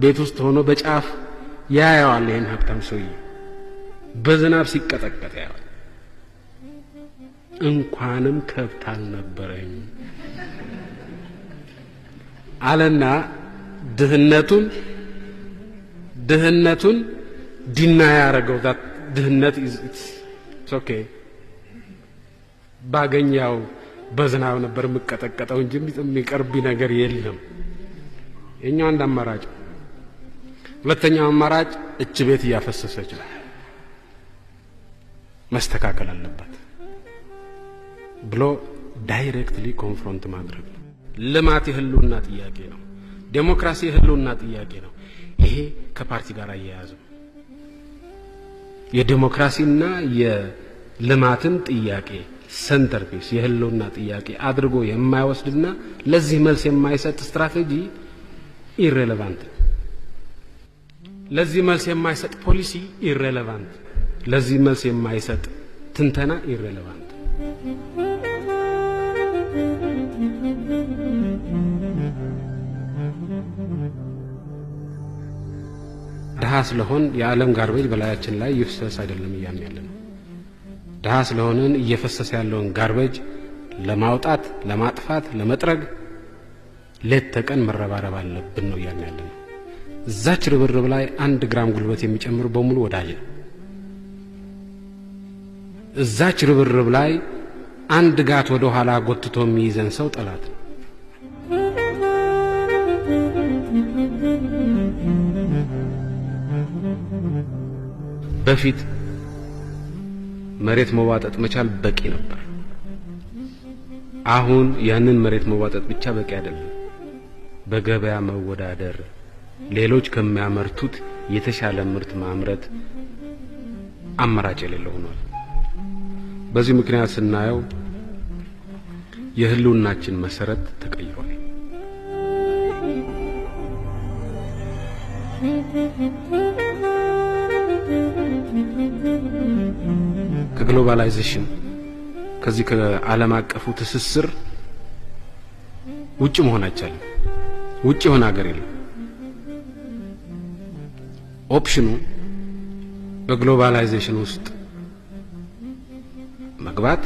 ቤት ውስጥ ሆኖ በጫፍ ያያዋል ይሄን ሀብታም ሰውዬ በዝናብ ሲቀጠቀጥ ያያዋል። እንኳንም ከብት አልነበረኝ አለና ድህነቱን ዲና ያረገው ዛት ድህነት ኢትስ ኦኬ ባገኛው በዝናብ ነበር የምቀጠቀጠው እንጂ የሚቀርብ ነገር የለም። የኛው አንድ አማራጭ። ሁለተኛው አማራጭ እች ቤት እያፈሰሰች ነው፣ መስተካከል አለበት ብሎ ዳይሬክትሊ ኮንፍሮንት ማድረግ ነው። ልማት የህልውና ጥያቄ ነው። ዴሞክራሲ የህልውና ጥያቄ ነው። ይሄ ከፓርቲ ጋር አያያዝም። የዴሞክራሲና የልማትን ጥያቄ ሰንተርፒስ የህልውና ጥያቄ አድርጎ የማይወስድና ለዚህ መልስ የማይሰጥ ስትራቴጂ ኢሬሌቫንት፣ ለዚህ መልስ የማይሰጥ ፖሊሲ ኢሬሌቫንት፣ ለዚህ መልስ የማይሰጥ ትንተና ኢሬሌቫንት። ድሃ ስለሆን የዓለም ጋርቤጅ በላያችን ላይ ይፍሰስ አይደለም እያልን ያለነው። ድሃ ስለሆንን እየፈሰሰ ያለውን ጋርቤጅ ለማውጣት፣ ለማጥፋት፣ ለመጥረግ ሌት ተቀን መረባረብ አለብን ነው እያልን ያለነው። እዛች ርብርብ ላይ 1 ግራም ጉልበት የሚጨምር በሙሉ ወዳጅ ነው። እዛች ርብርብ ላይ 1 ጋት ወደ ኋላ ጎትቶ የሚይዘን ሰው ጠላት ነው። በፊት መሬት መዋጠጥ መቻል በቂ ነበር። አሁን ያንን መሬት መዋጠጥ ብቻ በቂ አይደለም። በገበያ መወዳደር፣ ሌሎች ከሚያመርቱት የተሻለ ምርት ማምረት አማራጭ የሌለው ሆኗል። በዚህ ምክንያት ስናየው የህልውናችን መሰረት ተቀይሯል። ከግሎባላይዜሽን ከዚህ ከዓለም አቀፉ ትስስር ውጭ መሆን አይቻልም። ውጭ የሆነ ሀገር የለም። ኦፕሽኑ በግሎባላይዜሽን ውስጥ መግባት